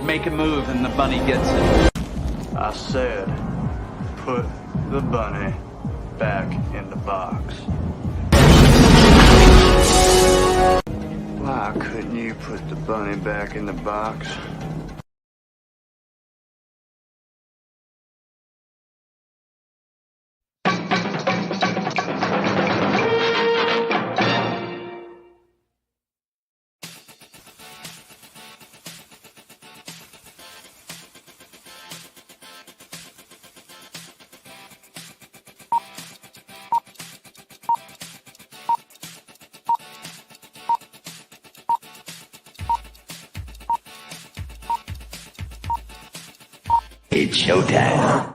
make a move and the bunny gets it. I said, put the bunny back in the box. Why couldn't you put the bunny back in the box? It's showtime.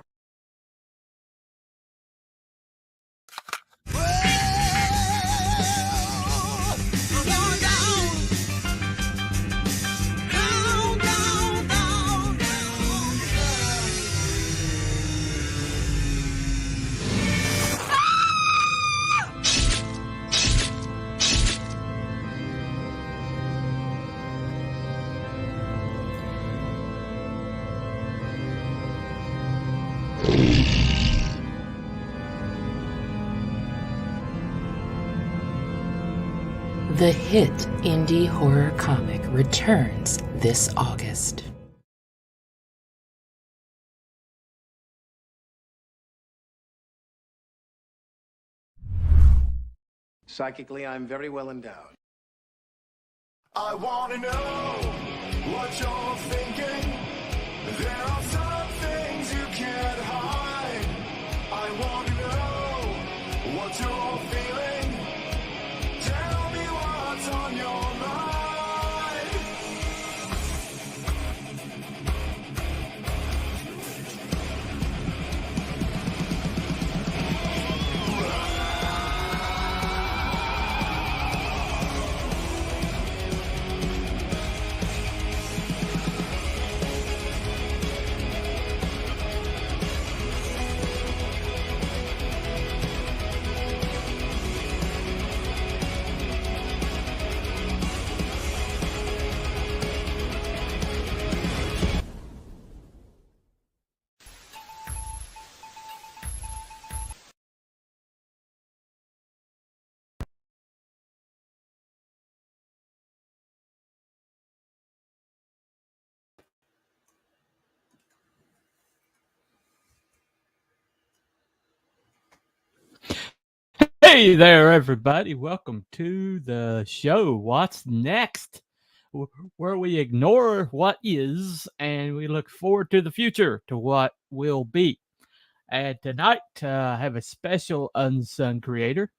The hit indie horror comic returns this August. Psychically, I'm very well endowed. I wanna know what you're thinking. There are some things you can't hide. I wanna know what you're feeling. Tell me what's on your mind. Hey there, everybody. Welcome to the show. What's next? Where we ignore what is and we look forward to the future, to what will be. And tonight, I have a special Unsung Creator.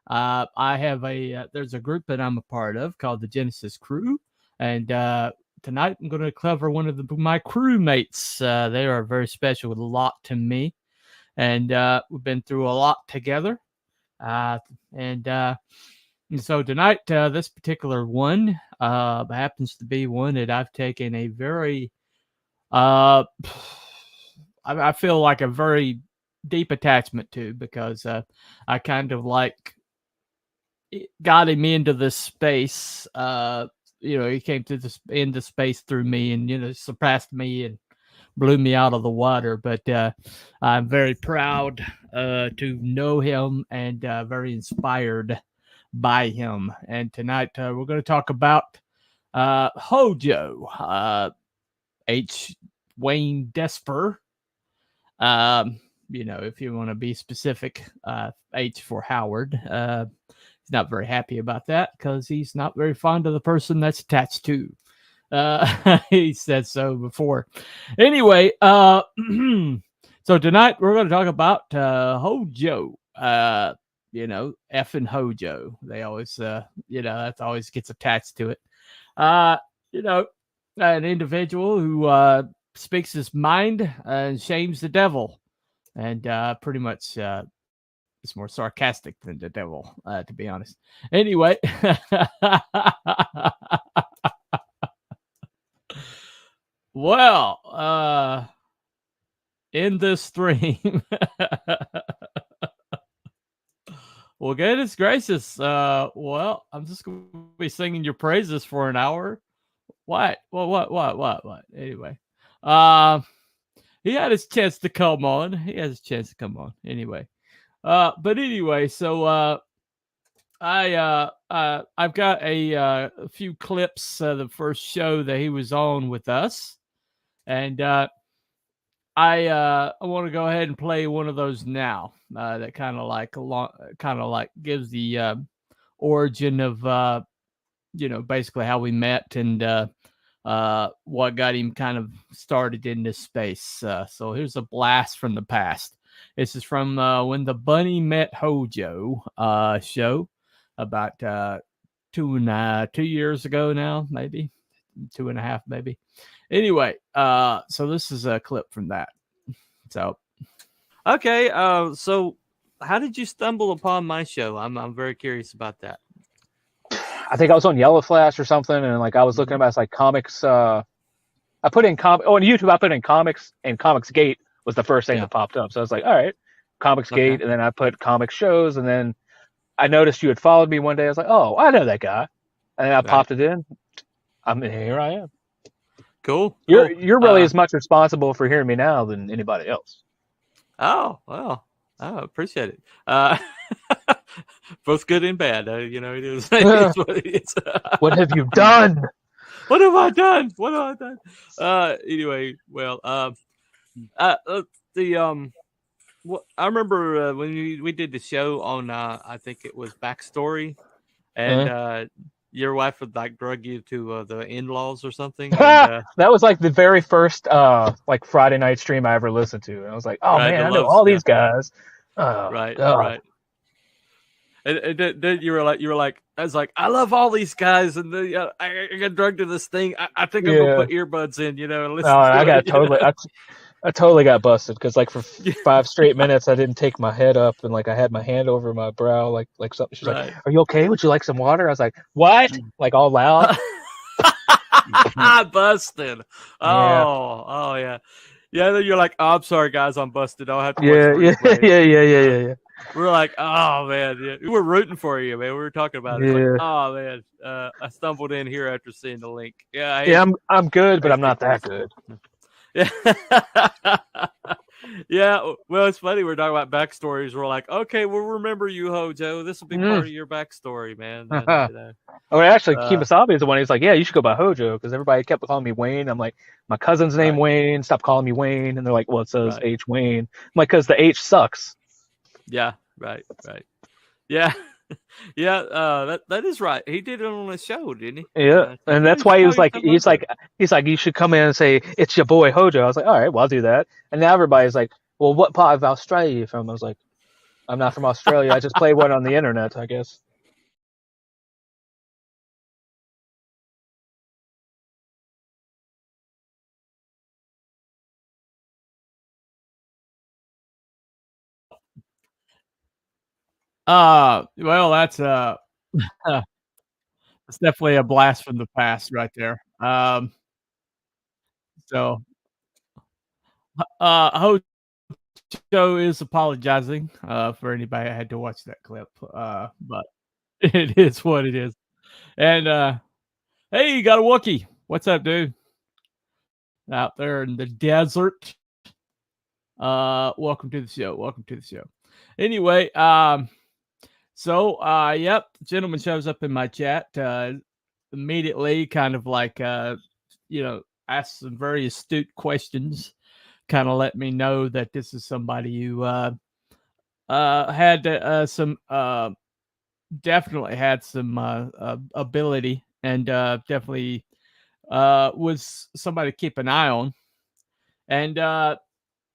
I have there's a group that I'm a part of called the Genesis Crew. And tonight, I'm going to cover one of my crewmates. They are very special, with a lot to me. And we've been through a lot together. And so tonight, this particular one happens to be one that I've taken a very, I feel like a very deep attachment to, because I kind of like got him into this space. He came into space through me, and surpassed me and blew me out of the water. But I'm very proud to know him, and very inspired by him. And tonight we're going to talk about Hojo, H. Wayne Desper. If you want to be specific, H for Howard. He's not very happy about that, because he's not very fond of the person that's attached to. He said so before. Anyway, so tonight we're going to talk about Hojo. Effing Hojo. They always, that always gets attached to it. An individual who speaks his mind and shames the devil, and pretty much it's more sarcastic than the devil, to be honest. Anyway. Well, in this stream, well, goodness gracious. I'm just going to be singing your praises for an hour. What? Well, what? Anyway, he had his chance to come on. He has a chance to come on. Anyway, but anyway, so I've got a few clips the first show that he was on with us, and I want to go ahead and play one of those now. That kind of like gives the origin of basically how we met and what got him kind of started in this space. So here's a blast from the past. This is from when the bunny met Hojo show about 2 years ago now, maybe 2.5, maybe. Anyway, so this is a clip from that. So, okay, so how did you stumble upon my show? I'm very curious about that. I think I was on Yellow Flash or something, and like I was looking about like comics. I put in on YouTube. I put in comics, and Comics Gate was the first thing that popped up. So I was like, all right, Comics Gate, and then I put comic shows, and then I noticed you had followed me one day. I was like, oh, I know that guy, and then I popped it in. Here I am. Cool. You're really as much responsible for hearing me now than anybody else. Oh, well, I appreciate it. Both good and bad. It is what it is. What have you done? What have I done? What have I done? Anyway, well, I remember when we did the show on, I think it was Backstory, and your wife would like drug you to the in-laws or something. And, that was like the very first like Friday night stream I ever listened to. And I was like, oh man, I know all these guys. Oh, right, God. right. And then you were like, I was like, I love all these guys, and I got drugged to this thing. I think I'm gonna put earbuds in, and listen. Oh, I got totally. I totally got busted because like for 5 straight minutes I didn't take my head up, and like I had my hand over my brow like something. She's like, "Are you okay? Would you like some water?" I was like, "What?" Like all loud. Busted. Oh yeah. Yeah, then you're like, oh, I'm sorry guys, I'm busted. I'll have to watch yeah. We're like, oh man, we were rooting for you, man. We were talking about it. Like, oh man, I stumbled in here after seeing the link. Yeah, I'm good, but I'm not that good. Yeah. Yeah. Well, it's funny. We're talking about backstories. We're like, okay, we'll remember you, Hojo. This will be part of your backstory, man. Oh, actually, Kimasabi is the one who's like, yeah, you should go by Hojo, because everybody kept calling me Wayne. I'm like, my cousin's name Wayne. Stop calling me Wayne. And they're like, well, it says H Wayne. I'm like, because the H sucks. Yeah. Right. Yeah. Yeah, that is right. He did it on a show, didn't he? Yeah, and that's why he's like, you should come in and say, it's your boy Hojo. I was like, all right, well, I'll do that. And now everybody's like, well, what part of Australia are you from? I was like, I'm not from Australia. I just played one on the internet, I guess. Well, that's it's definitely a blast from the past right there. So Hojo is apologizing for anybody that had to watch that clip. But it is what it is. And hey, you got a Wookiee. What's up, dude? Out there in the desert. Welcome to the show. Anyway, so yep, the gentleman shows up in my chat immediately, kind of like asked some very astute questions, kind of let me know that this is somebody who had some definitely had some ability, and definitely was somebody to keep an eye on. And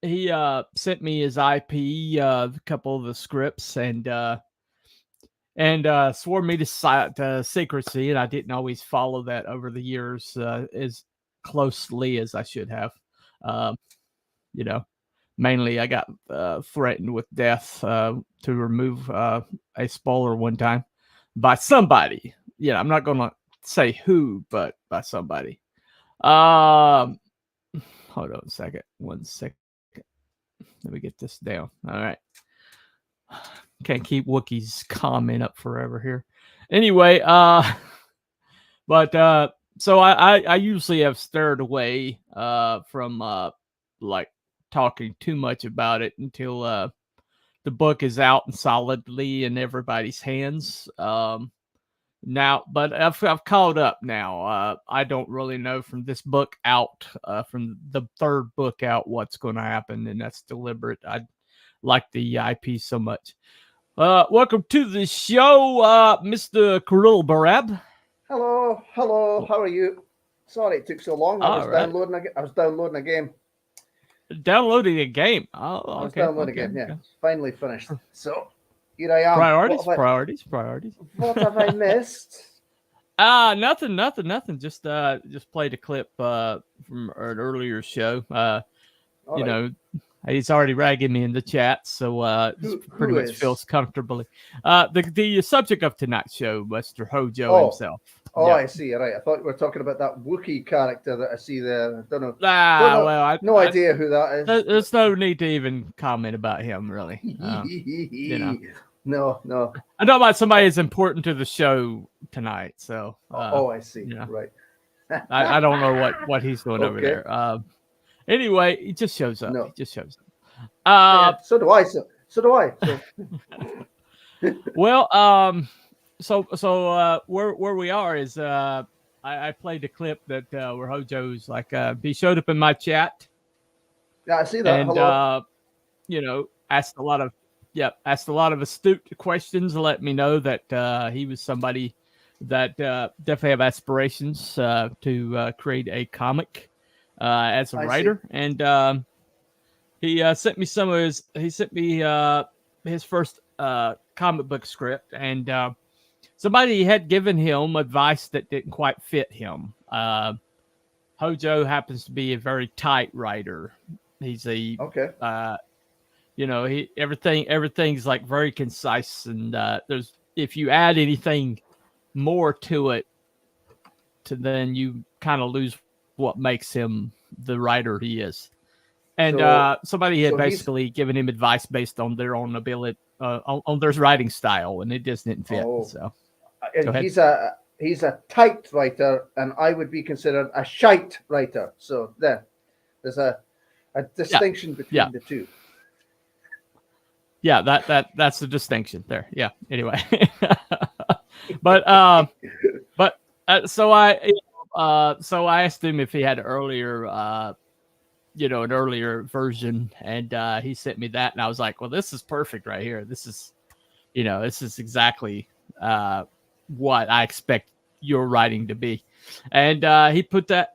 he sent me his IP, a couple of the scripts, and swore me to secrecy, and I didn't always follow that over the years as closely as I should have. Mainly I got threatened with death to remove a spoiler one time by somebody. I'm not going to say who, but by somebody. Hold on a second. 1 second. Let me get this down. All right. Can't keep Wookiee's comment up forever here. Anyway, but So I usually have steered away from like talking too much about it until the book is out and solidly in everybody's hands. Now, but I've caught up now. I don't really know from this book out, from the third book out, what's going to happen, and that's deliberate. I like the IP so much. Welcome to the show, Mr. Kirill Barab. Hello, how are you? Sorry it took so long. I was downloading a game. Downloading a game. Oh, I was okay. downloading a game, yeah. Finally finished. So here I am. Priorities. What have I missed? Nothing. Just played a clip from an earlier show. You know, he's already ragging me in the chat, so pretty much feels comfortably. The subject of tonight's show, Mr. Hojo himself. Oh, yeah. I see. Right. I thought we were talking about that Wookiee character that I see there. I don't know. No idea who that is. There's no need to even comment about him, really. You know. No. I know about somebody as important to the show tonight. So. I see. You know, right. I don't know what he's doing over there. Anyway, he just shows up. No. He just shows up. So do I. So do I. So. Well, so where we are is I played a clip that where Hojo's like he showed up in my chat. Yeah, I see that. And hello. You know, asked a lot of astute questions to let me know that he was somebody that definitely have aspirations to create a comic as a writer. And he sent me his first comic book script, and somebody had given him advice that didn't quite fit him. Hojo happens to be a very tight writer. He's you know, everything's like very concise, and there's, if you add anything more to it, then you kind of lose what makes him the writer he is. And somebody had basically given him advice based on their own ability, on their writing style, and it just didn't fit. So, and he's a tight writer, and I would be considered a shite writer. So there's a distinction between the two. Yeah, that's the distinction there. Yeah. Anyway, but so I asked him if he had an earlier version, and he sent me that, and I was like, well, this is perfect right here. This is exactly what I expect your writing to be. And he put that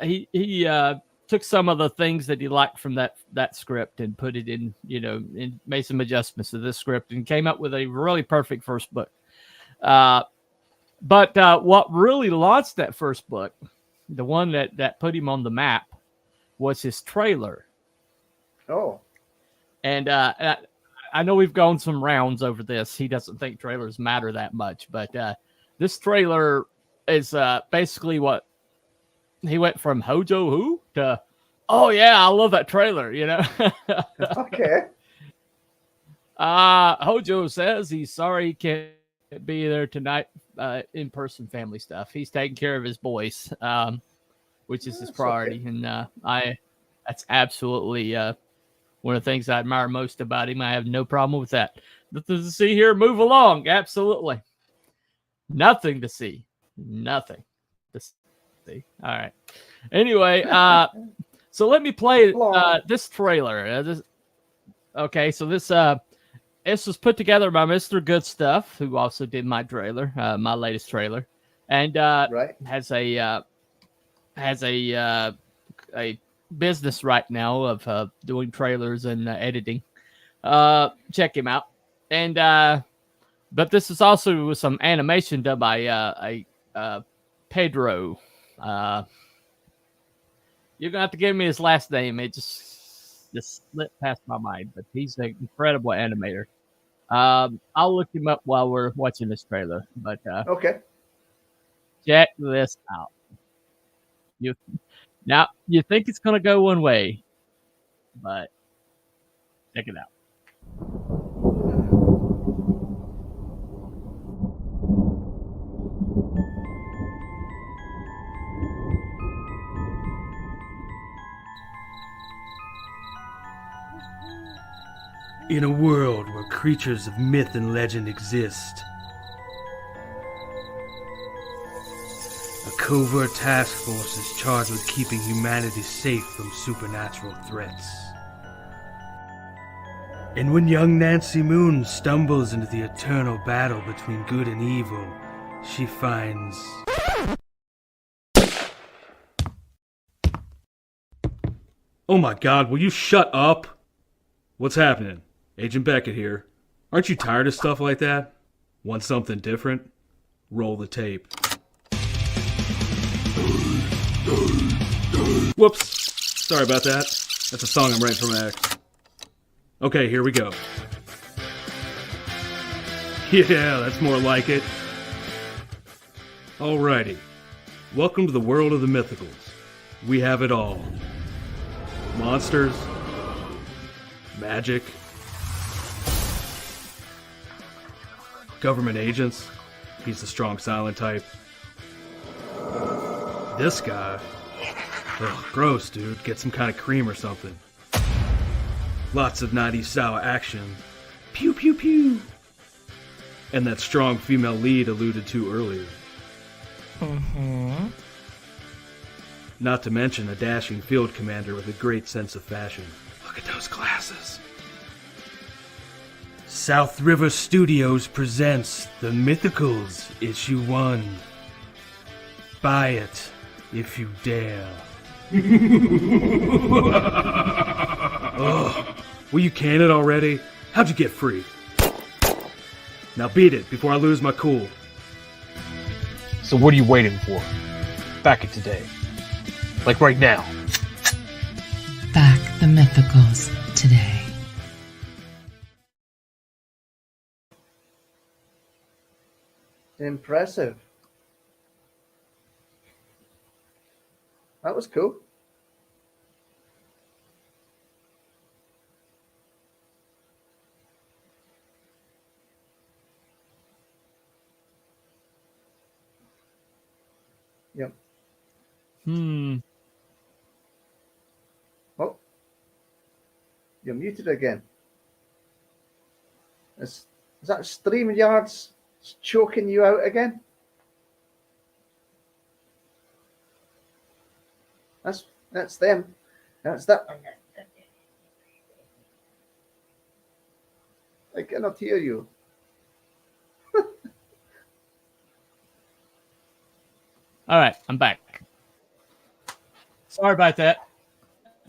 he took some of the things that he liked from that script and put it in, and made some adjustments to this script and came up with a really perfect first book. But what really launched that first book, the one that put him on the map, was his trailer. Oh. And I know we've gone some rounds over this. He doesn't think trailers matter that much, but this trailer is basically what he went from Hojo who to, oh yeah, I love that trailer, Okay. Hojo says he's sorry he can't be there tonight, in-person family stuff. He's taking care of his boys, which is his priority. Okay. And that's absolutely one of the things I admire most about him. I have no problem with that. Nothing to see here. Move along. Absolutely. Nothing to see. Nothing to see. All right. Anyway, so let me play this trailer. Okay, so this was put together by Mr. Good Stuff, who also did my trailer, my latest trailer, and has a business right now of doing trailers and editing. Check him out. And but this is also some animation done by Pedro. You're gonna have to give me his last name. It just slipped past my mind, but he's an incredible animator. I'll look him up while we're watching this trailer. But okay, check this out. Now you think it's gonna go one way, but check it out. In a world where creatures of myth and legend exist, a covert task force is charged with keeping humanity safe from supernatural threats. And when young Nancy Moon stumbles into the eternal battle between good and evil, she finds... Oh my god, will you shut up? What's happening? Agent Beckett here. Aren't you tired of stuff like that? Want something different? Roll the tape. Whoops. Sorry about that. That's a song I'm writing for my ex. Okay, here we go. Yeah, that's more like it. Alrighty. Welcome to the world of the Mythicals. We have it all. Monsters. Magic. Government agents. He's the strong silent type. This guy. Ugh, gross, dude. Get some kind of cream or something. Lots of 90s style action. Pew pew pew. And that strong female lead alluded to earlier. Not to mention a dashing field commander with a great sense of fashion. Look at those glasses. South River Studios presents The Mythicals, Issue 1. Buy it, if you dare. Ugh, will you can it already? How'd you get free? Now beat it before I lose my cool. So what are you waiting for? Back it today. Like right now. Back the Mythicals today. Impressive. That was cool. Yep. Oh, you're muted again. Is that StreamYard's choking you out again? That's them. That's that. I cannot hear you. All right, I'm back. Sorry about that.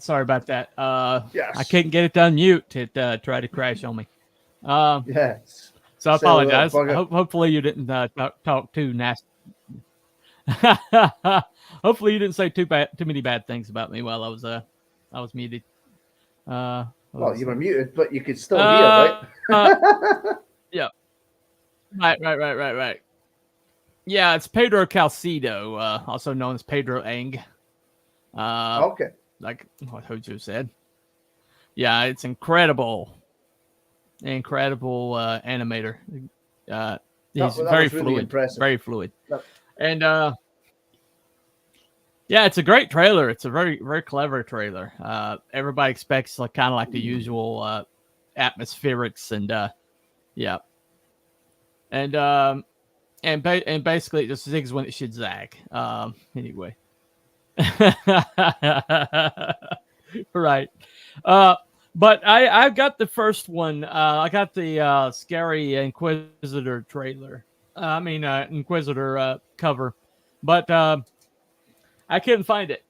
Yes. I couldn't get it to unmute. It tried to crash on me. Yes. So I apologize. Hopefully you didn't talk too nasty. Hopefully you didn't say too many bad things about me while I was muted. Well, you were muted, but you could still hear, right? Yeah. Right. Yeah, it's Pedro Calcido, also known as Pedro Ang. Okay. Like what Hojo said. Yeah, it's incredible animator. He's very fluid. Really very fluid. And yeah, it's a great trailer. It's a very, very clever trailer. Everybody expects kind of like the usual atmospherics and yeah. And basically it just zigs when it should zag. Anyway. Right. But I've got the first one. I got the Scary Inquisitor trailer. Inquisitor cover. But I couldn't find it.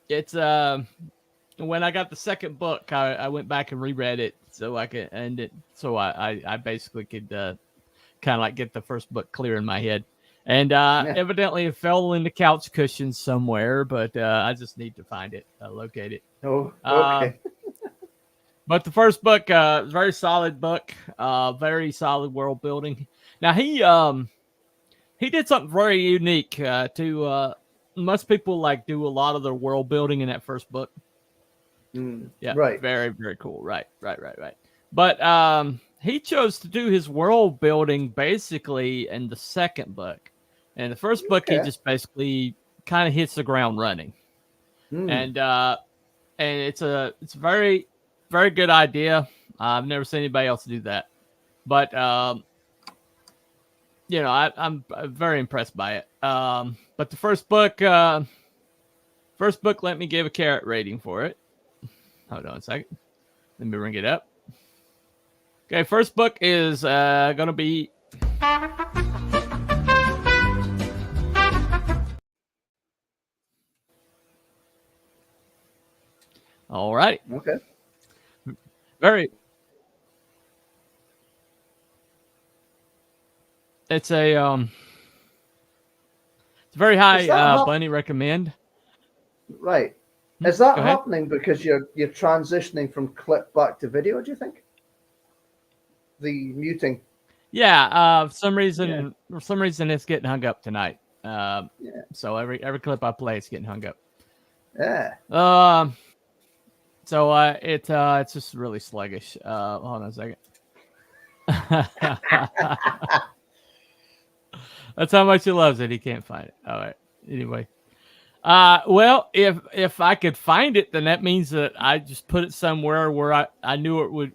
It's when I got the second book, I went back and reread it so I could end it. So I basically could kind of like get the first book clear in my head. And evidently it fell in the couch cushions somewhere, but I just need to find it, locate it. Oh, okay. But the first book, very solid book, very solid world building. Now he did something very unique to most people do a lot of their world building in that first book. Yeah, right. Very, very cool. Right. But he chose to do his world building basically in the second book. In the first book, he just basically kind of hits the ground running. And it's a very, very good idea. I've never seen anybody else do that. But I'm very impressed by it. But the first book, let me give a carrot rating for it. Hold on a second. Let me bring it up. Okay, first book is going to be... All right. Okay. It's a very high bunny recommend. Right. Is that Go ahead. happening because you're transitioning from clip back to video, do you think? The muting. Yeah, for some reason it's getting hung up tonight. So every clip I play it's getting hung up. Yeah. So it's just really sluggish. Hold on a second. That's how much he loves it. He can't find it. All right. Anyway. Well, if I could find it, then that means that I just put it somewhere where I knew it would,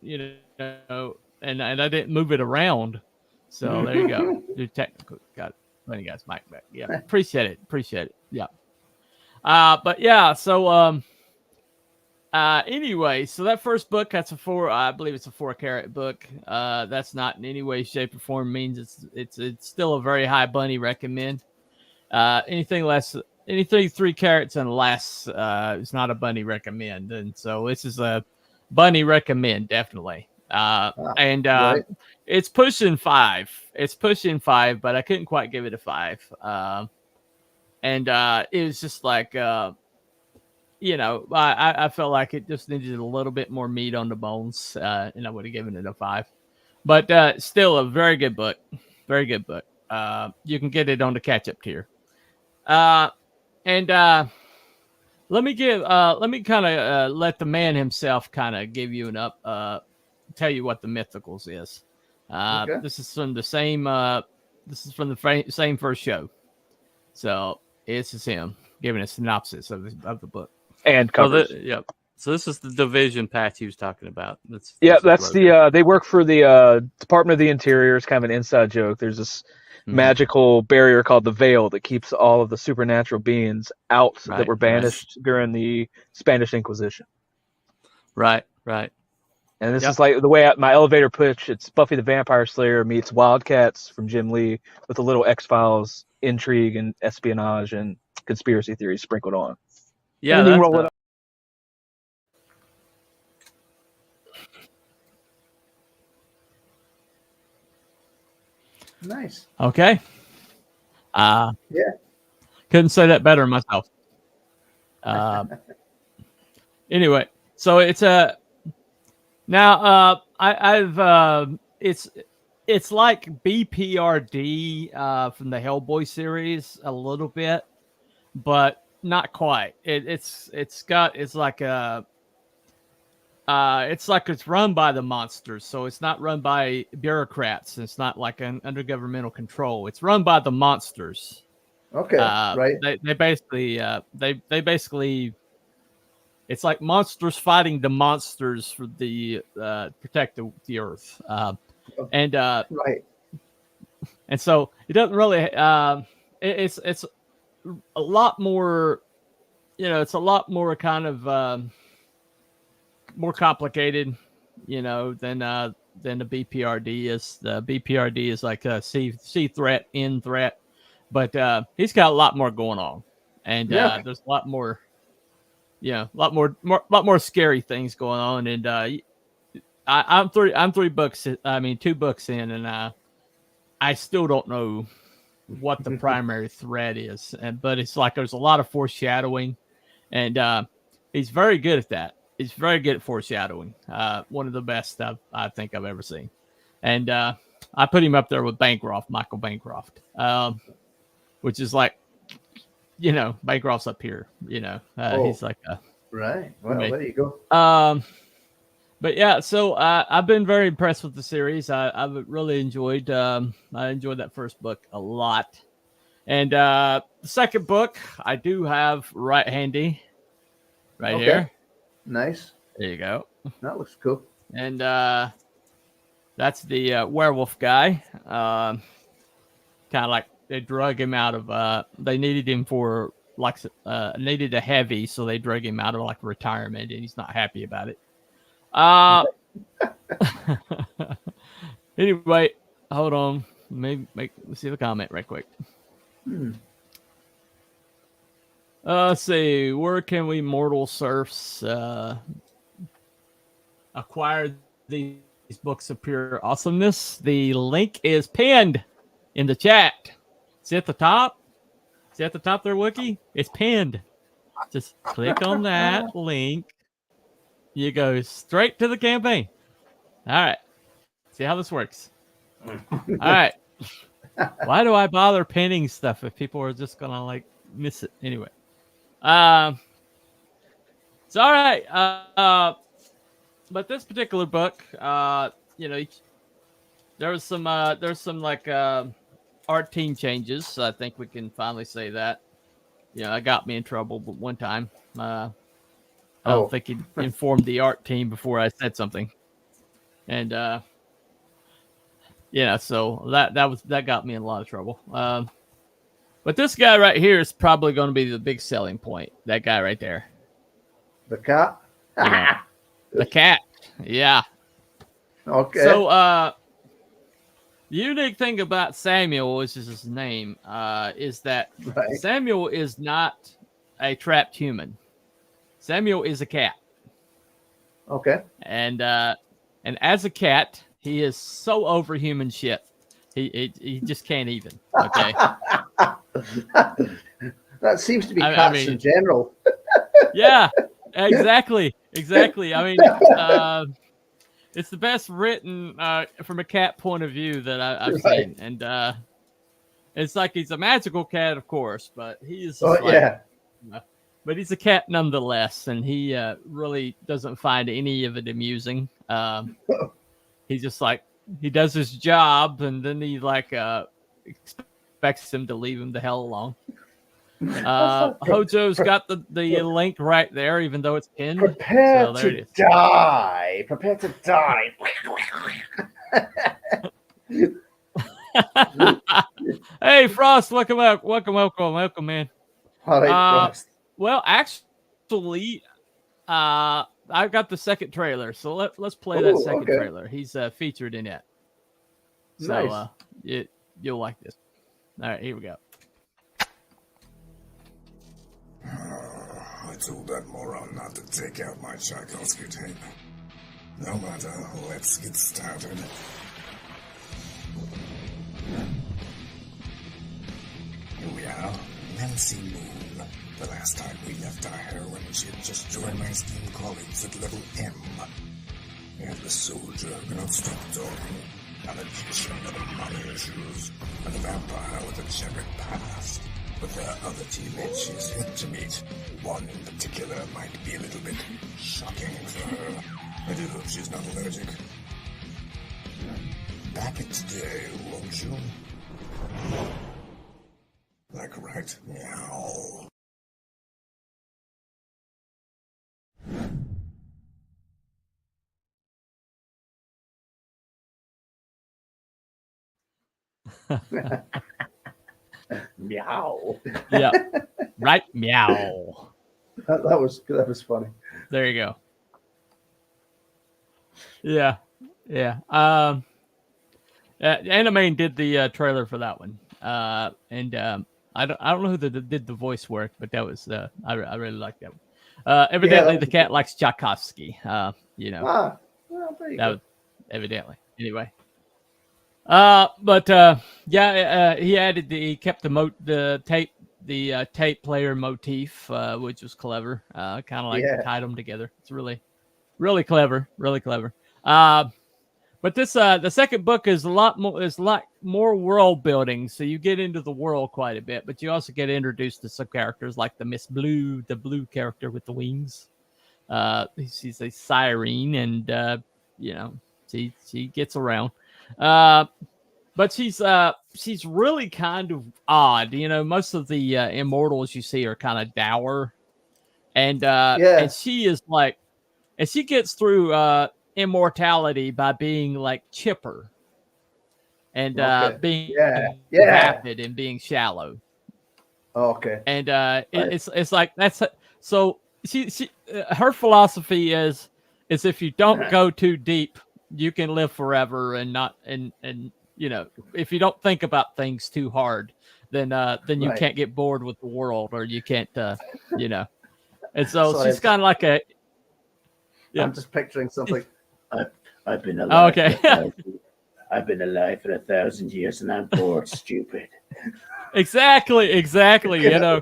and I didn't move it around. So there you go. You're technical. Got it. Funny guys, Mike back. Yeah. Appreciate it. Yeah. But yeah, so anyway, so that first book, I believe it's a 4-carat book. That's not in any way, shape, or form means it's still a very high bunny recommend. Anything 3 carats and less is not a bunny recommend, and so this is a bunny recommend definitely. Right. It's pushing 5. But I couldn't quite give it a 5. It was just like I felt like it just needed a little bit more meat on the bones, and I would have given it a 5. But still a very good book. Very good book. You can get it on the catch-up tier. Let me kind of let the man himself kind of give you tell you what the Mythicals is. Okay. This is from the same. This is from the same first show. So this is him giving a synopsis of the book and covers. So this is the division patch he was talking about. That's they work for the Department of the Interior. It's kind of an inside joke. There's this magical barrier called the Veil that keeps all of the supernatural beings out that were banished during the Spanish Inquisition. Right. And this is like the way my elevator pitch. It's Buffy the Vampire Slayer meets Wildcats from Jim Lee with a little X-Files intrigue and espionage and conspiracy theories sprinkled on. Yeah, and you roll it up. Nice. Okay. Yeah. Couldn't say that better myself. Anyway, so it's now it's like BPRD from the Hellboy series a little bit, but not quite. It's run by the monsters, so it's not run by bureaucrats. It's not like under governmental control. It's run by the monsters. Okay, right. They basically it's like monsters fighting the monsters for the protect the earth. Right. And so it doesn't really it's a lot more, it's a lot more kind of more complicated, than the BPRD is. The BPRD is like a C threat, N threat, but he's got a lot more going on, and there's a lot more, a lot more scary things going on. And I'm 2 books in, and I still don't know what the primary threat is, but it's like there's a lot of foreshadowing, and he's very good at that. He's very good at foreshadowing. One of the best I think I've ever seen. And I put him up there with Michael Bancroft, which is like, Bancroft's up here, he's like a... Right. Well, there you go. But yeah, so I've been very impressed with the series. I've really enjoyed, I enjoyed that first book a lot. And the second book I do have right handy, right here. Nice. There you go. That looks cool. And that's the werewolf guy. Kind of like they drug him out of. They needed him for like needed a heavy, so they drug him out of like retirement, and he's not happy about it. Anyway, hold on. Let's see the comment right quick. Let's see. Where can we mortal serfs acquire these books of pure awesomeness? The link is pinned in the chat. See at the top? See at the top there, Wookie? It's pinned. Just click on that link. You go straight to the campaign. All right. See how this works. All right. Why do I bother pinning stuff if people are just gonna like miss it anyway? So all right. But this particular book, you know, there's some like art team changes. So I think we can finally say that. You know, that got me in trouble, but one time, I don't think he informed the art team before I said something, and yeah, so that got me in a lot of trouble. But this guy right here is probably going to be the big selling point. That guy right there, The cat. you know, the cat. Yeah. Okay. So, the unique thing about Samuel, which is his name, is that Samuel is not a trapped human. Samuel is a cat. Okay. And as a cat, he is so over human shit. He just can't even. Okay. That seems to be cats in general. Yeah, exactly. I mean, it's the best written from a cat point of view that I've seen, and it's like he's a magical cat, of course, but he's but he's a cat nonetheless, and he really doesn't find any of it amusing. He's just like he does his job, and then he like expects him to leave him the hell alone. Hojo's got the link right there, even though it's pinned. Prepare to die. Prepare to die. Hey, Frost, welcome, man. All right, Frost. Well, actually, I got the second trailer, so let's play that second trailer. He's featured in it, so nice. You'll like this. All right, here we go. I told that moron not to take out my Tchaikovsky tape. No matter, let's get started. Here we are, Nancy Moon. The last time we left our heroine, she had just joined my esteemed colleagues at level M. And the soldier who cannot stop talking, a magician with a money issues, and a vampire with a checkered past. But there are other teammates she's yet to meet. One in particular might be a little bit shocking for her. I do hope she's not allergic. Back it today, won't you? Like right meow. Meow. Yeah. Right. Meow. That was funny. There you go. Yeah. Anime did the trailer for that one. And I don't know who did the voice work, but that was I really liked that one. Evidently the cat likes Tchaikovsky. You know. Well, there you that go. was evidently. Anyway. But he added he kept the tape player motif, which was clever. Kind of like tied them together. It's really clever, but this the second book is a lot more world building, so you get into the world quite a bit, but you also get introduced to some characters like the Miss Blue, the blue character with the wings. She's a siren, and you know, she gets around. But she's really kind of odd. You know, most of the immortals you see are kind of dour, and she is like, and she gets through immortality by being like chipper and being vapid and being shallow. Okay. And it's like that's so she her philosophy is if you don't go too deep, you can live forever and not and you know, if you don't think about things too hard, then you can't get bored with the world, or you can't you know. And so Sorry, she's kind of like a I'm just picturing something. I've been alive. Okay. I've been alive for 1,000 years and I'm bored, stupid. Exactly. You know,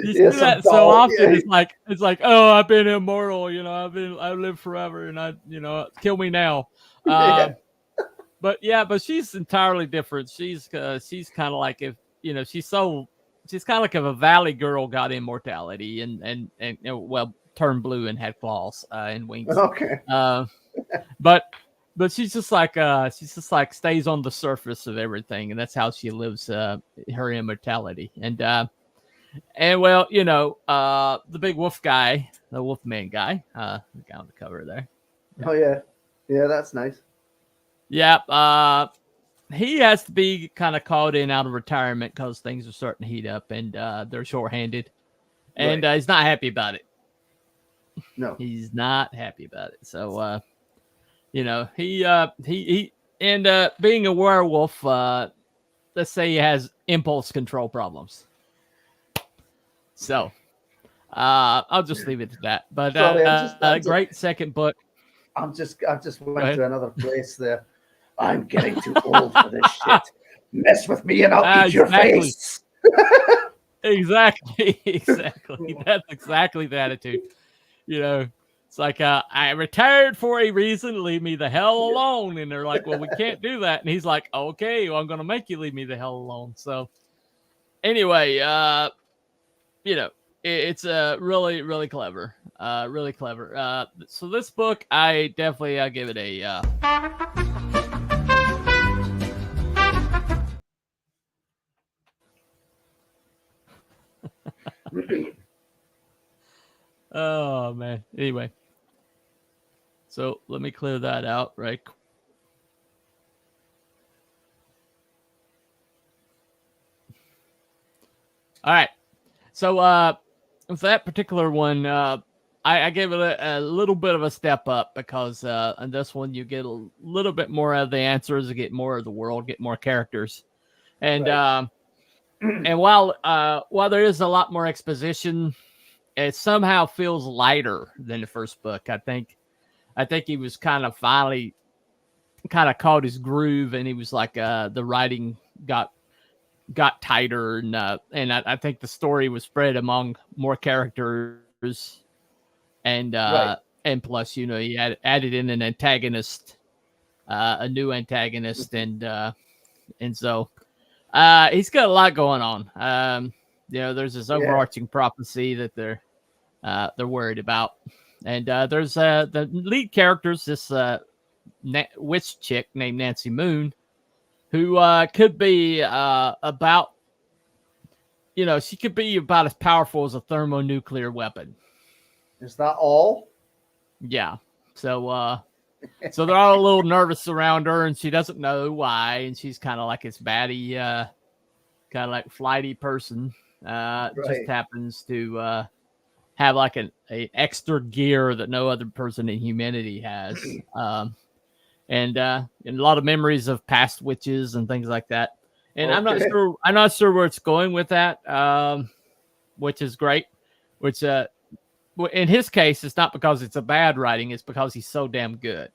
you see that so often. Yeah. It's like, oh, I've been immortal. You know, I live forever, and kill me now. But she's entirely different. She's kind of like if you know she's kind of like if a valley girl got immortality and well turned blue and had claws and wings. Okay. But she's just like stays on the surface of everything, and that's how she lives her immortality. And well, you know, the big wolf guy, the Wolfman guy, the guy on the cover there. Yeah. Oh yeah, that's nice. Yeah, he has to be kind of called in out of retirement because things are starting to heat up, and they're shorthanded, and he's not happy about it. No, he's not happy about it. So. You know, he being a werewolf, let's say he has impulse control problems. So, I'll just leave it at that. But sorry, great second book. I just went to another place there. I'm getting too old for this shit. Mess with me and I'll eat your face. Exactly. That's exactly the attitude. You know. It's like, I retired for a reason. Leave me the hell alone. And they're like, well, we can't do that. And he's like, okay, well, I'm going to make you leave me the hell alone. So anyway, you know, it's really, really clever. Really clever. So this book, I give it a... Oh, man. Anyway. So let me clear that out, right? All right. So with that particular one, I gave it a little bit of a step up because on this one you get a little bit more of the answers, you get more of the world, get more characters, and and while there is a lot more exposition, it somehow feels lighter than the first book. I think he was kind of finally caught his groove, and he was like the writing got tighter, and I think the story was spread among more characters, and and plus, you know, he added in an antagonist, a new antagonist, and so he's got a lot going on. You know, there's this overarching prophecy that they're worried about. And there's the lead characters, this witch chick named Nancy Moon, who could be about, you know, she could be about as powerful as a thermonuclear weapon. Is that all? Yeah. So so they're all a little nervous around her, and she doesn't know why, and she's kind of like this batty, kind of like flighty person. Just happens to have like an extra gear that no other person in humanity has, and a lot of memories of past witches and things like that. And I'm not sure where it's going with that, which is great. Which in his case, it's not because it's a bad writing; it's because he's so damn good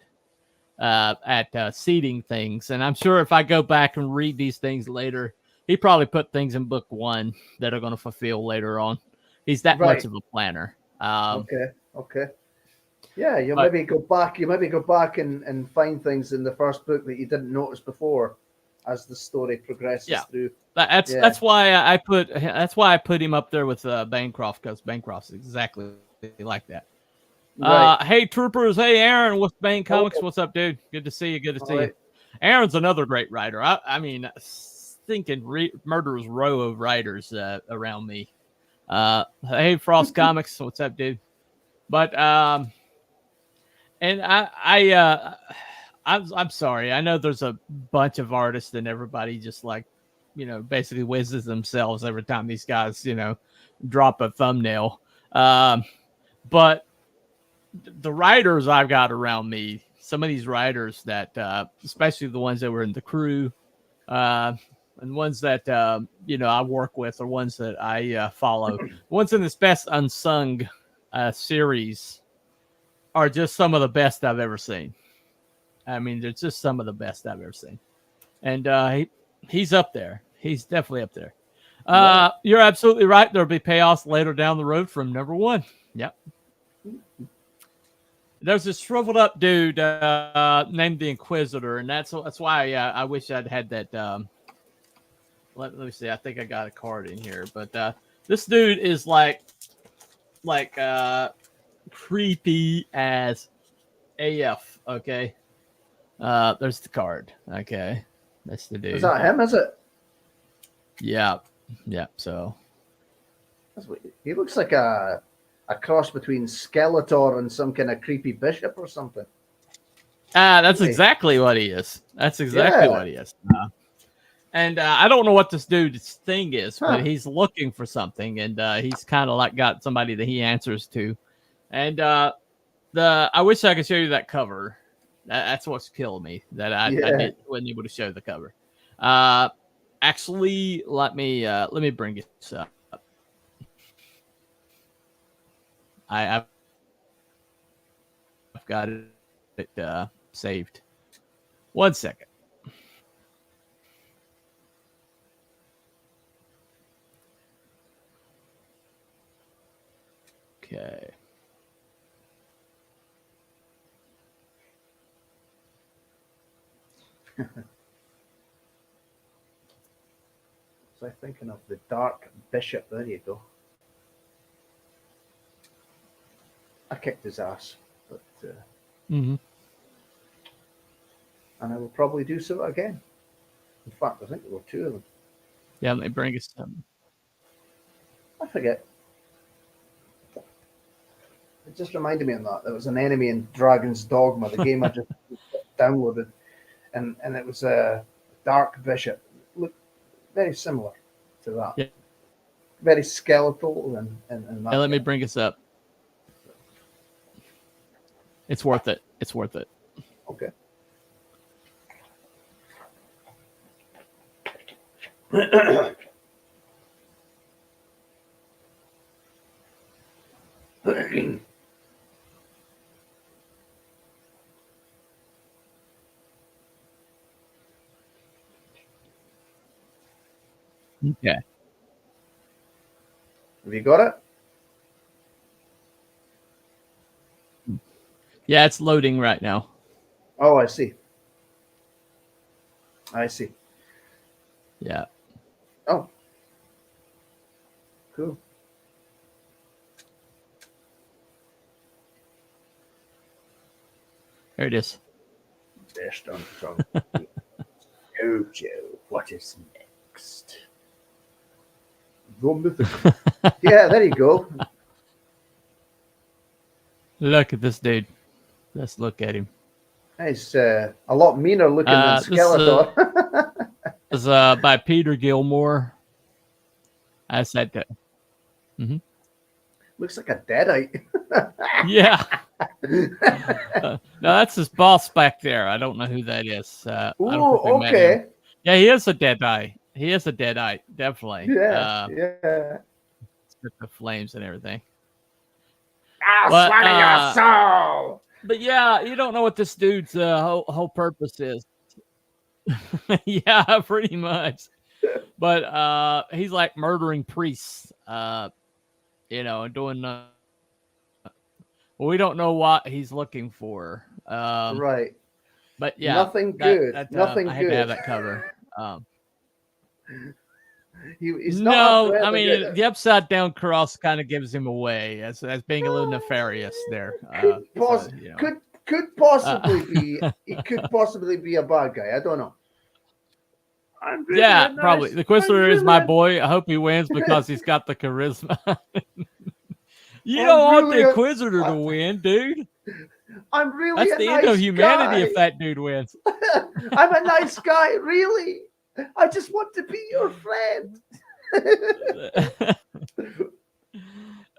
at seeding things. And I'm sure if I go back and read these things later, he probably put things in book one that are going to fulfill later on. He's that much of a planner. Okay. Yeah, you maybe go back and find things in the first book that you didn't notice before as the story progresses through. That's why I put him up there with Bancroft, because Bancroft's exactly like that. Hey troopers, hey Aaron with Bane Comics, what's up, dude? Good to see you. Aaron's another great writer. I mean, thinking murderer's row of writers around me. Hey Frost Comics, what's up, dude? But And I'm sorry. I know there's a bunch of artists and everybody just like, basically whizzes themselves every time these guys, drop a thumbnail. But the writers I've got around me, some of these writers that, especially the ones that were in the crew, and ones that, I work with, or ones that I follow, ones in this best unsung series are just some of the best I've ever seen. I mean, they're just some of the best I've ever seen. And he's up there. He's definitely up there. You're absolutely right. There'll be payoffs later down the road from number one. Yep. There's this shriveled up dude named the Inquisitor, and that's why I wish I'd had that. Let me see. I think I got a card in here, but this dude is like creepy as AF. Okay. There's the card. Okay, that's the dude. Is that him? Is it? Yeah. So he looks like a cross between Skeletor and some kind of creepy bishop or something. That's exactly what he is. That's exactly what he is. And I don't know what this dude's thing is, but he's looking for something, and he's kind of like got somebody that he answers to. And I wish I could show you that cover. That's what's killed me, that I wasn't able to show the cover. Actually, let me bring this up. I've got it saved. 1 second. Okay. So I'm thinking of the Dark Bishop. There you go. I kicked his ass, but and I will probably do so again. In fact, I think there were two of them. Yeah, let me bring us some. I forget. It just reminded me of that. There was an enemy in Dragon's Dogma, the game I just downloaded, and it was a Dark Bishop. Looked very similar to that. Yeah. Very skeletal and that. Hey, let me bring us up. It's worth it. It's worth it. Okay. Okay. Have you got it? Yeah, it's loading right now. Oh, I see. I see. Yeah. Oh. Cool. There it is. Best unsung. Hojo, what is next? The Mythicals. Yeah, there you go. Look at this dude. Let's look at him. He's a lot meaner looking than Skeletor. This is by Peter Gilmore. I said that. Mm-hmm. Looks like a deadite. Yeah. No, that's his boss back there. I don't know who that is. Oh, okay. Yeah, he is a deadite. He is a deadite, definitely. Yeah, With the flames and everything. I'll swallow your soul. But yeah, you don't know what this dude's whole purpose is. Yeah, pretty much. But he's like murdering priests, and doing. Well, we don't know what he's looking for. Right. But yeah, nothing good. Nothing I good. had to have that cover. He's not I mean, the upside down cross kind of gives him away as being a little nefarious there. Could possibly be. He could possibly be a bad guy. I don't know. Yeah, probably. The Inquisitor is my boy. I hope he wins because he's got the charisma. You don't want the Inquisitor to win, dude. I'm really That's a the nice end of humanity guy. if that dude wins. I'm a nice guy, really. I just want to be your friend.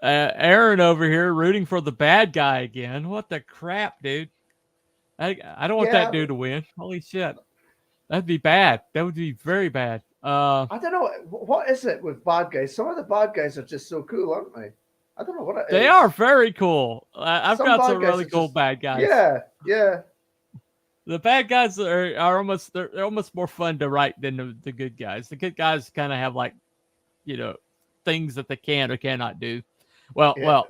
Aaron over here rooting for the bad guy again. What the crap, dude? I don't want that dude to win. Holy shit. That'd be bad. That would be very bad. I don't know. What is it with bad guys? Some of the bad guys are just so cool, aren't they? I don't know what it is. They are very cool. I've got bad some guys really are cool just- bad guys. Yeah. The bad guys are almost they're almost more fun to write than the good guys. The good guys kind of have like, things that they can or cannot do. Well,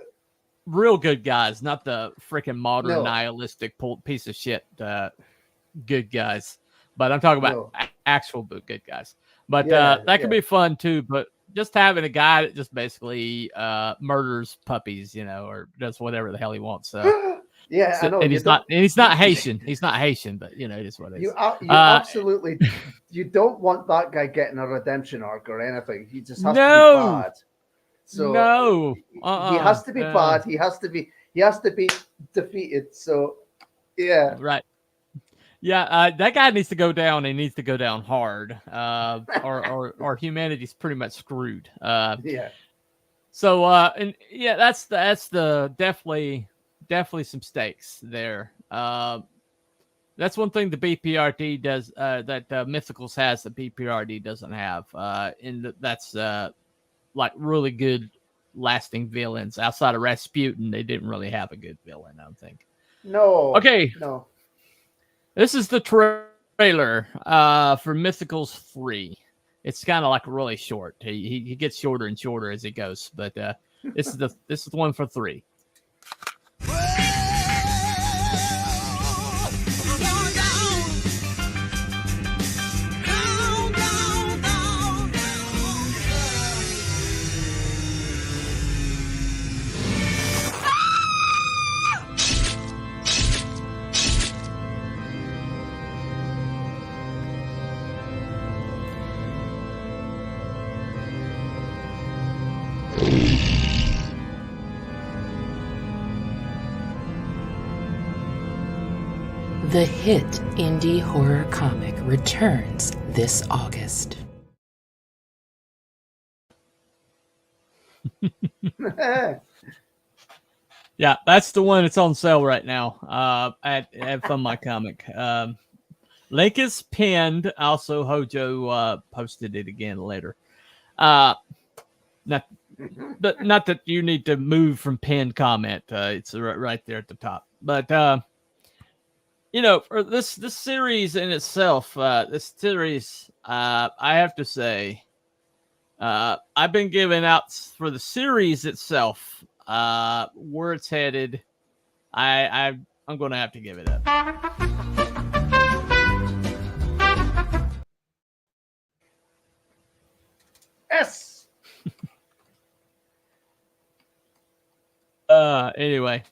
real good guys, not the freaking modern nihilistic piece of shit good guys. But I'm talking about actual good guys. But that could be fun too. But just having a guy that just basically murders puppies, or does whatever the hell he wants. Yeah, I know. And he's not Haitian. He's not Haitian, but it is what it is. You absolutely you don't want that guy getting a redemption arc or anything. He just has to be bad. So he has to be bad. He has to be defeated. So yeah. Right. Yeah, that guy needs to go down. He needs to go down hard, or humanity's pretty much screwed. Yeah. So that's the definitely some stakes there. That's one thing the BPRD does that Mythicals has that BPRD doesn't have. That's like really good lasting villains. Outside of Rasputin, they didn't really have a good villain, I don't think. No. Okay. No. This is the trailer for Mythicals 3. It's kind of like really short. He gets shorter and shorter as it goes, but this is the one for 3. The hit indie horror comic returns this August. Yeah, that's the one that's on sale right now at Fun My Comic. Link is pinned. Also, Hojo posted it again later. Not that you need to move from pinned comment. It's right there at the top. But for this series in itself, I have to say, I've been giving out for the series itself where it's headed. I'm going to have to give it up. Yes. Anyway.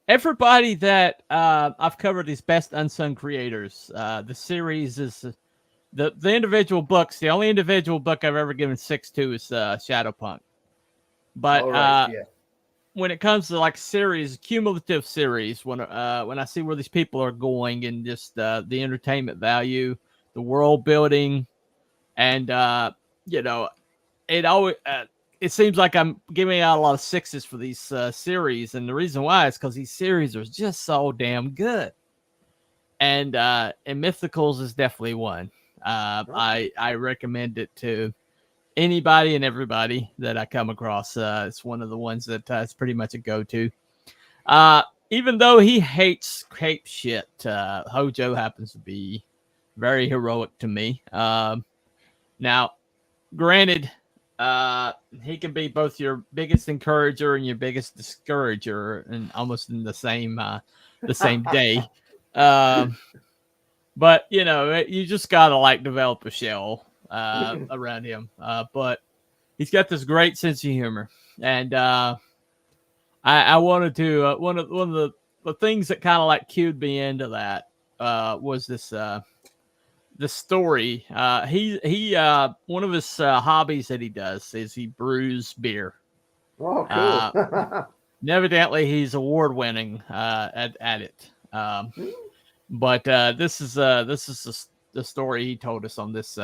Everybody that I've covered is best unsung creators. The series is the individual books. The only individual book I've ever given 6 to is Shadowpunk. But when it comes to like series, cumulative series, when I see where these people are going and just the entertainment value, the world building, and it always. It seems like I'm giving out a lot of 6s for these series, and the reason why is because these series are just so damn good. And Mythicals is definitely one. I recommend it to anybody and everybody that I come across. It's one of the ones that it's pretty much a go-to. Even though he hates cape shit, Hojo happens to be very heroic to me. Now, granted. He can be both your biggest encourager and your biggest discourager, and almost in the same day. But you just gotta develop a shell around him. But he's got this great sense of humor, and I wanted to one of the things that kind of cued me into that was this. The story. He one of his hobbies that he does is he brews beer. Oh, cool. evidently he's award winning at it. But this is the story he told us on this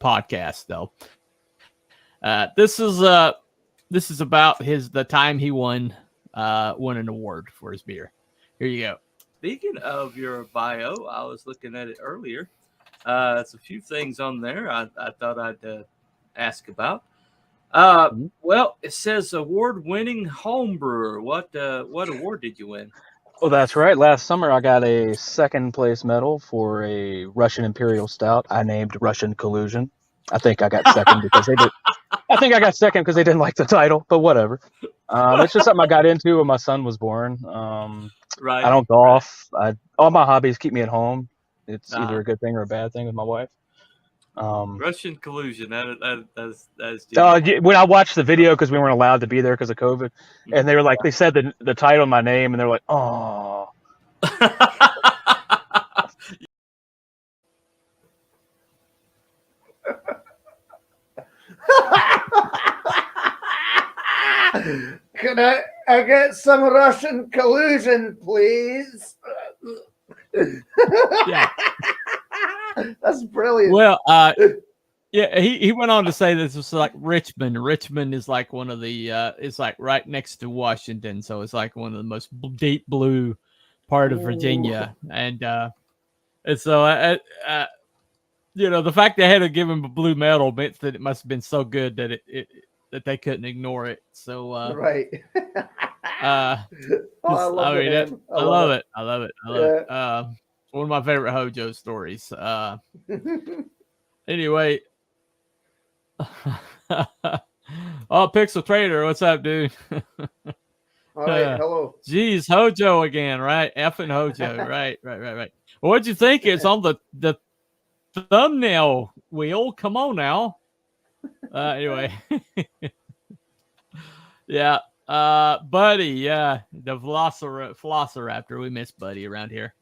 podcast though. This is about the time he won an award for his beer. Here you go. Speaking of your bio, I was looking at it earlier. It's a few things on there I thought I'd ask about. Well, it says award-winning home brewer. What award did you win? Oh, that's right. Last summer, I got a second place medal for a Russian Imperial Stout. I named Russian Collusion. I think I got second because they did. I think I got second because they didn't like the title, but whatever. It's just something I got into when my son was born. Right. I don't golf. All my hobbies keep me at home. It's either a good thing or a bad thing with my wife. Russian Collusion. That is when I watched the video, because we weren't allowed to be there because of COVID, and they were like, they said the title of my name, and they're like, oh. Can I get some Russian Collusion, please? Yeah. That's brilliant. Well, yeah, he went on to say this was like Richmond. Richmond is like one of the it's like right next to Washington, so it's like one of the most deep blue part of Virginia. And so the fact they had to give him a blue medal meant that it must have been so good that that they couldn't ignore it. So right. I love it. One of my favorite Hojo stories. Anyway. Pixel Trader, what's up, dude? All right, hello. Geez, Hojo again, right? Effing Hojo, right. Well, what'd you think? It's on the thumbnail wheel. Come on now. Anyway. Yeah. Buddy, yeah, the Velociraptor. We miss Buddy around here.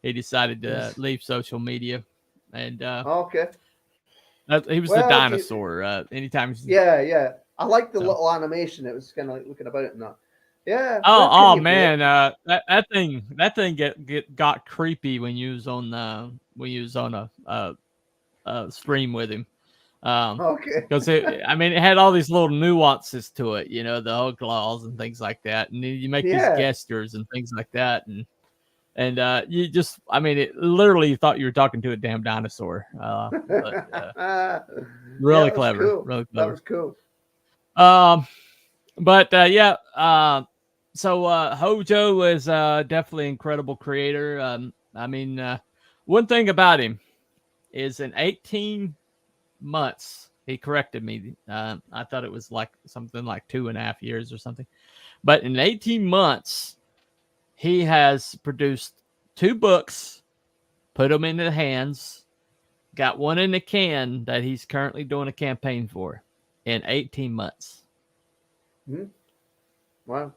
He decided to leave social media, and okay. He was the dinosaur. Anytime. Yeah. I like the little animation. It was kind of like looking about it and that. Yeah. Oh man, that thing got creepy when you was on a stream with him. Okay. Because it had all these little nuances to it, the whole claws and things like that, and you make these gestures and things like that, and you just, it literally you thought you were talking to a damn dinosaur. Really clever, cool. Really clever. That was cool. So Hojo is definitely an incredible creator. One thing about him is in 18 months, he corrected me. I thought it was like something like 2.5 years or something, but in 18 months, he has produced 2 books, put them into hands, got one in the can that he's currently doing a campaign for in 18 months. Wow.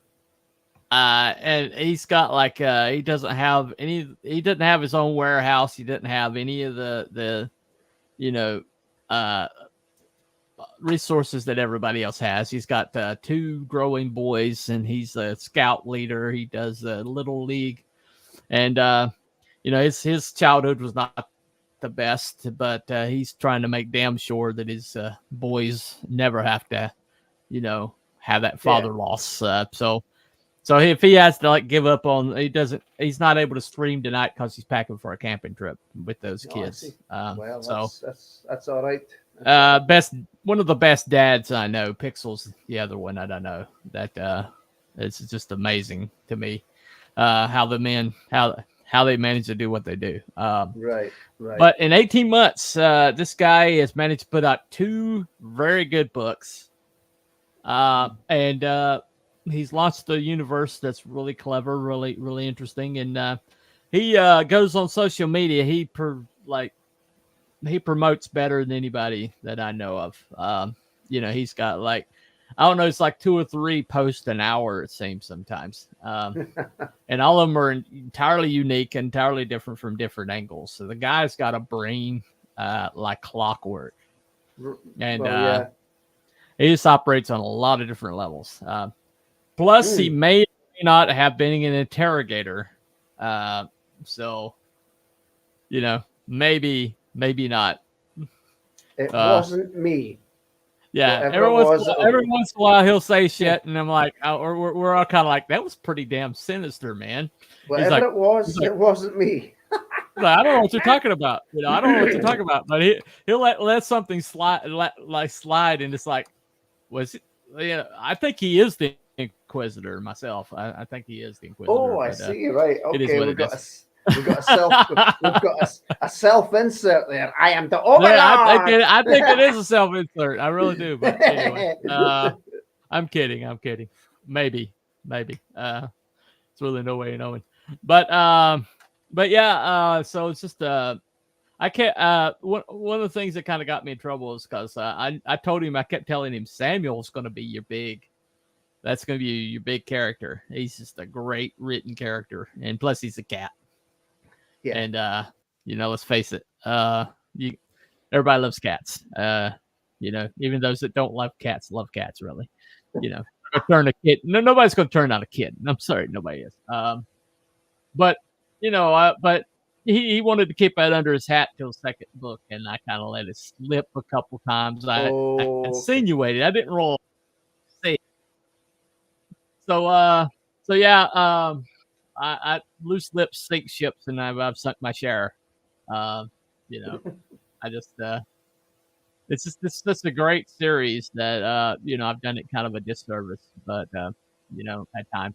And he's got like he doesn't have his own warehouse. He doesn't have any of the resources that everybody else has. He's got 2 growing boys, and he's a scout leader. He does a little league, and his childhood was not the best, but he's trying to make damn sure that his boys never have to have that father loss. So if he has to give up on, he's not able to stream tonight because he's packing for a camping trip with those kids. That's all right. One of the best dads I know. Pixel's the other one I don't know. That it's just amazing to me how they manage to do what they do. Right. But in 18 months, this guy has managed to put out 2 very good books, and he's launched a universe that's really clever, really really interesting, and he goes on social media. He promotes better than anybody that I know of. He's got it's like 2 or 3 posts an hour, it seems sometimes. And all of them are entirely unique, entirely different from different angles. So the guy's got a brain like clockwork. And He just operates on a lot of different levels. Plus, he may not have been an interrogator. So, maybe not. It wasn't me. Yeah, every once in a while he'll say shit, and I'm like, we're all kind of like, that was pretty damn sinister, man. Whatever it wasn't me. I don't know what you're talking about. I don't know what you're talking about. But he'll let something slide, and it's like, was it? Yeah, I think he is the Inquisitor myself. I think he is the Inquisitor. Oh, I see. Right. Okay, we've got a self insert there. I am the Overlord. Yeah, I think it is a self insert. I really do. But anyway, I'm kidding. Maybe. It's really no way of knowing. But yeah. So it's just I can't. One of the things that kind of got me in trouble is because I told him, I kept telling him Samuel's going to be your big. That's going to be your big character. He's just a great written character, and plus he's a cat. Yeah. And let's face it. Everybody loves cats. Even those that don't love cats really. Turn a kid. No, nobody's going to turn on a kid. I'm sorry, nobody is. But he wanted to keep that under his hat till the second book, and I kind of let it slip a couple times. I insinuated. I didn't roll. Say. So yeah. I loose lips sink ships, and I've sunk my share. I just it's just a great series that I've done it kind of a disservice, but at times.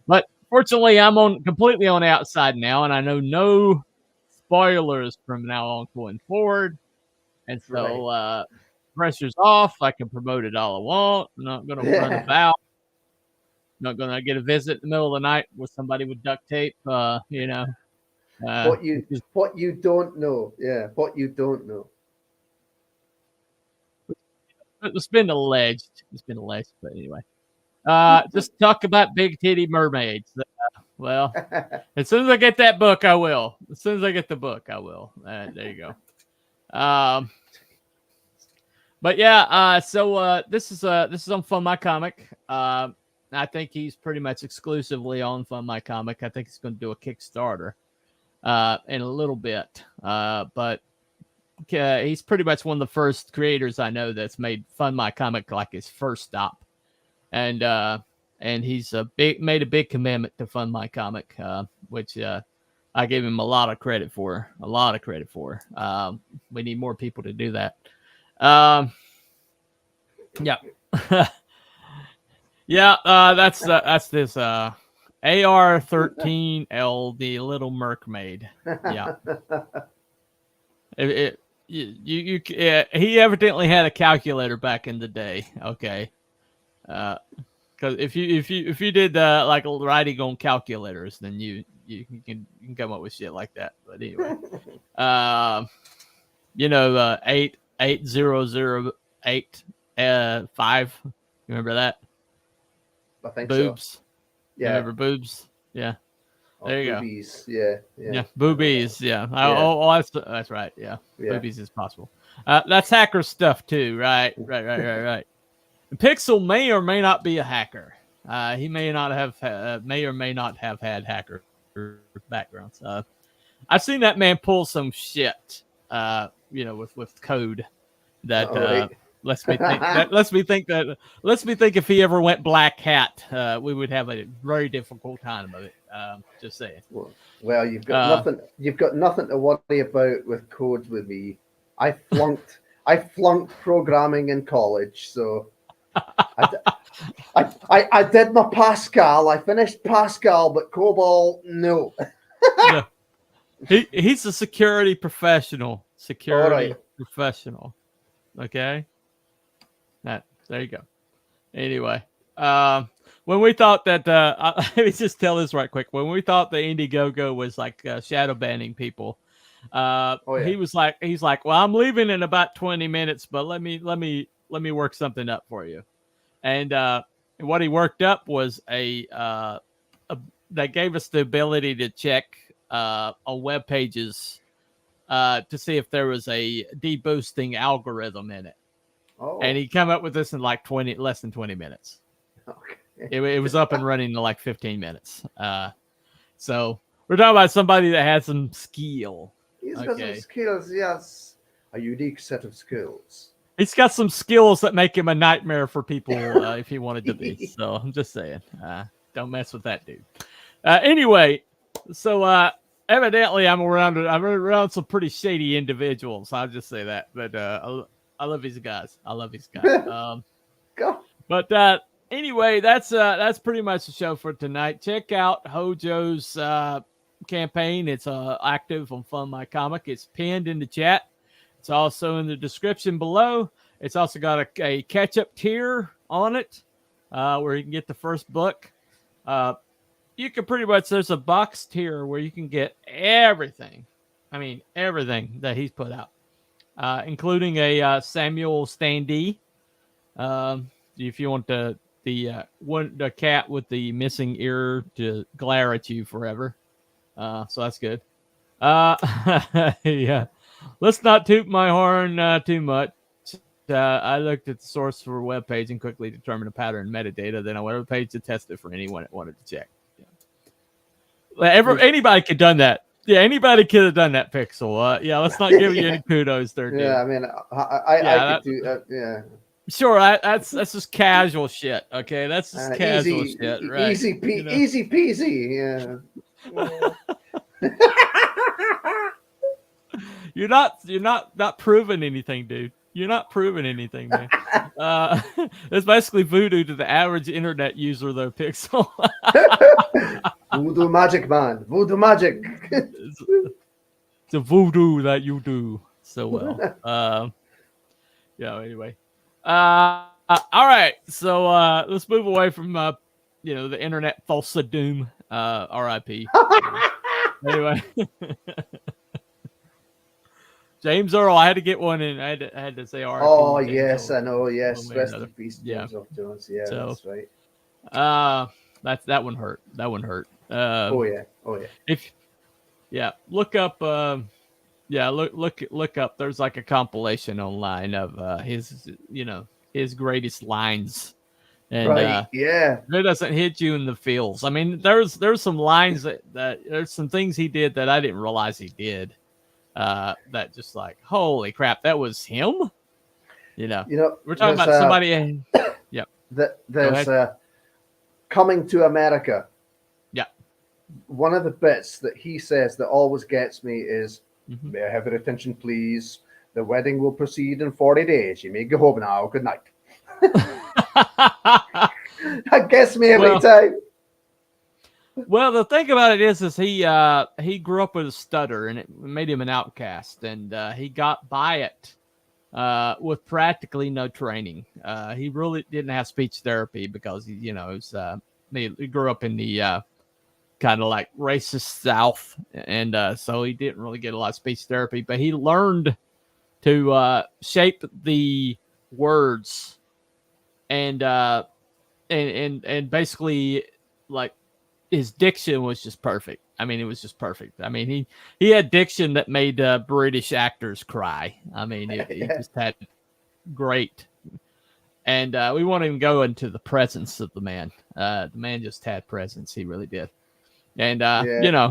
But fortunately, I'm completely on the outside now, and I know no spoilers from now on going forward, and so pressure's off. I can promote it all I want. I'm not going to run about. Not going to get a visit in the middle of the night with somebody with duct tape. What you don't know. Yeah, what you don't know. It's been alleged. But anyway. Just talk about big titty mermaids. Well, as soon as I get that book, I will. As soon as I get the book, I will. There you go. But yeah, so this is on Fund My Comic. I think he's pretty much exclusively on Fund My Comic. I think he's going to do a Kickstarter in a little bit. But he's pretty much one of the first creators I know that's made Fund My Comic like his first stop. And he's made a big commitment to Fund My Comic, which I gave him a lot of credit for. We need more people to do that. Yeah. Yeah, that's this AR-13L, the Little Mermaid. Yeah. He evidently had a calculator back in the day. Okay. Because if you did like writing on calculators, then you can come up with shit like that. But anyway, 88008 You remember that? I think boobs. So. Yeah. Remember boobs? Yeah. There you boobies. go. Yeah. Boobies. Yeah. That's right. Yeah. Boobies is possible. That's hacker stuff too. Right. And Pixel may or may not be a hacker. He may or may not have had hacker backgrounds. I've seen that man pull some shit. With code that. Lets me think if he ever went black hat, we would have a very difficult time of it. Just saying. Well, you've got nothing to worry about with code with me. I flunked programming in college, so I did my Pascal. I finished Pascal, but COBOL, no. Yeah. He's a security professional. Professional. Okay. There you go. Anyway, when we thought that, let me just tell this right quick. When we thought the Indiegogo was like shadow banning people, he's like, well, I'm leaving in about 20 minutes, but let me work something up for you. And what he worked up was that gave us the ability to check on web pages to see if there was a deboosting algorithm in it. Oh. And he came up with this in like less than 20 minutes. Okay. It was up and running in like 15 minutes. So we're talking about somebody that had some skill. He's got some skills, yes. A unique set of skills. He's got some skills that make him a nightmare for people if he wanted to be. So I'm just saying, don't mess with that dude. Anyway, so evidently I'm around some pretty shady individuals. I'll just say that. But I love these guys. But anyway, that's pretty much the show for tonight. Check out Hojo's campaign. It's active on Fund My Comic. It's pinned in the chat. It's also in the description below. It's also got a catch-up tier on it where you can get the first book. You can pretty much, there's a box tier where you can get everything. I mean, everything that he's put out, including a Samuel standee. If you want the cat with the missing ear to glare at you forever. So that's good. Yeah. Let's not toot my horn too much. I looked at the source for a web page and quickly determined a pattern metadata. Then I went to the page to test it for anyone that wanted to check. Yeah. Anybody could have done that. Yeah, anybody could have done that, Pixel. Yeah, let's not give you any kudos there, dude. Yeah, I mean, I could do that. Yeah. Sure, that's just casual shit. Okay, that's just casual shit, right? Easy peasy. Yeah. You're not proving anything, dude. You're not proving anything, man. It's basically voodoo to the average internet user, though, Pixel. Voodoo magic, man. Voodoo magic. It's a voodoo that you do so well. Yeah. Anyway. All right. So let's move away from the internet false doom. R.I.P. Anyway. James Earl, I had to get one in. I had to say R.I.P. Oh, James yes, Earl. I know. Yes, rest in peace, James Earl Jones. Yeah, So, that's right. That one hurt. That one hurt. Oh yeah. Look up. Look up. There's like a compilation online of his greatest lines. And yeah, it doesn't hit you in the feels. I mean, there's some lines that there's some things he did that I didn't realize he did. That just like, holy crap, that was him. We're talking about somebody. Yeah. There's Coming to America. Yeah. One of the bits that he says that always gets me is, "May I have your attention, please? The wedding will proceed in 40 days. You may go home now. Good night." That gets me every time. Well, the thing about it is he grew up with a stutter, and it made him an outcast, and he got by it with practically no training. He really didn't have speech therapy because he grew up in the kind of like racist South, and so he didn't really get a lot of speech therapy. But he learned to shape the words, and basically like. His diction was just perfect. I mean, it was just perfect. I mean, he had diction that made British actors cry. I mean, he just had great. And we won't even go into the presence of the man. The man just had presence. He really did. And,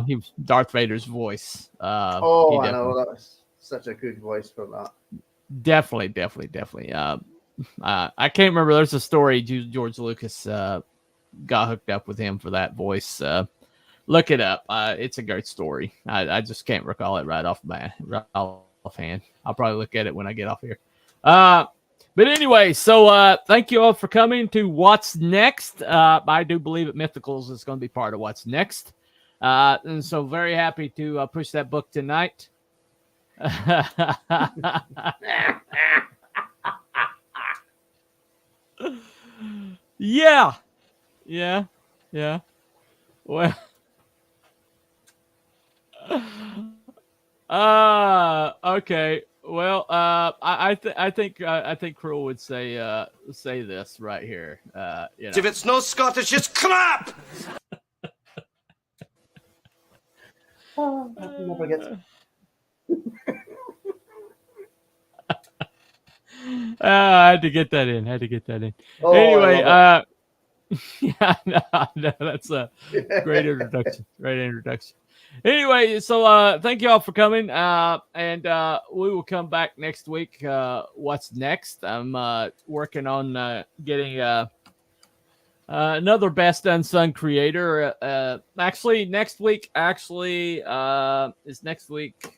he was Darth Vader's voice. I know. That was such a good voice for that. Definitely. I can't remember. There's a story George Lucas got hooked up with him for that voice. Look it up. It's a great story. I just can't recall it right offhand. I'll probably look at it when I get off here. But anyway, so thank you all for coming to What's Next. I do believe that Mythicals is going to be part of What's Next. And so very happy to push that book tonight. Yeah. Well, okay. Well, I think Cruel would say this right here. If it's no Scottish, it's crap. Never gets. I had to get that in. Oh, Anyway, I yeah, no, that's a great introduction. Anyway, so thank you all for coming. And we will come back next week. What's next? I'm working on getting another best unsung creator. Actually, next week is next week.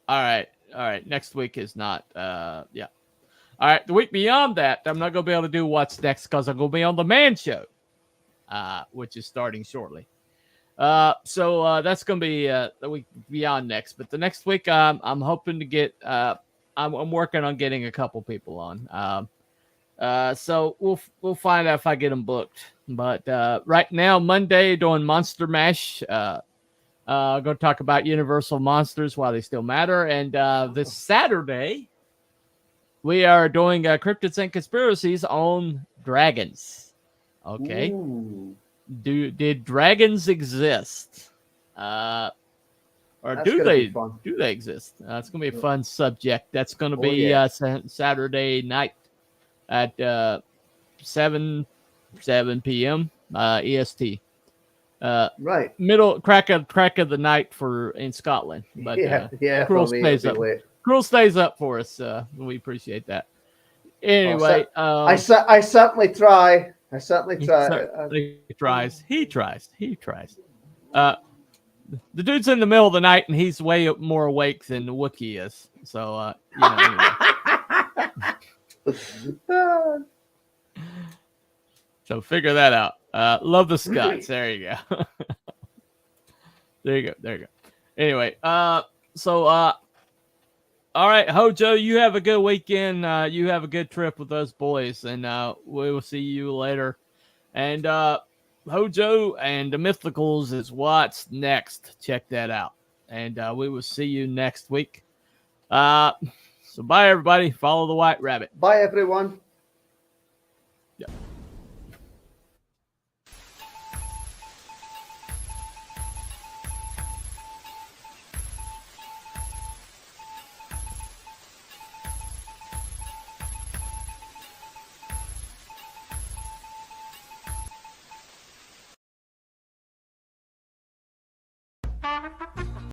All right. Next week is not. Yeah. All right. The week beyond that, I'm not going to be able to do what's next because I'm going to be on the Man Show, which is starting shortly. So that's going to be the week beyond next. But the next week, I'm hoping to get. I'm working on getting a couple people on. So we'll find out if I get them booked. But right now, Monday, doing Monster Mash. Going to talk about Universal Monsters while they still matter. And this Saturday, we are doing Cryptids and Conspiracies on dragons. Okay. Ooh. Did dragons exist? Or do they exist? It's going to be a fun subject. That's going to be Saturday night at 7 p.m. EST. Right. Middle crack of the night in Scotland. But Cruel stays up for us. We appreciate that. Anyway, I certainly try. He tries. The dude's in the middle of the night and he's way more awake than the Wookiee is. So anyway. So figure that out. Love the Scots. There you go. There you go. Anyway, all right, Hojo, you have a good weekend. You have a good trip with those boys, and we will see you later. And Hojo and the Mythicals is what's next. Check that out. And we will see you next week. So bye, everybody. Follow the White Rabbit. Bye, everyone.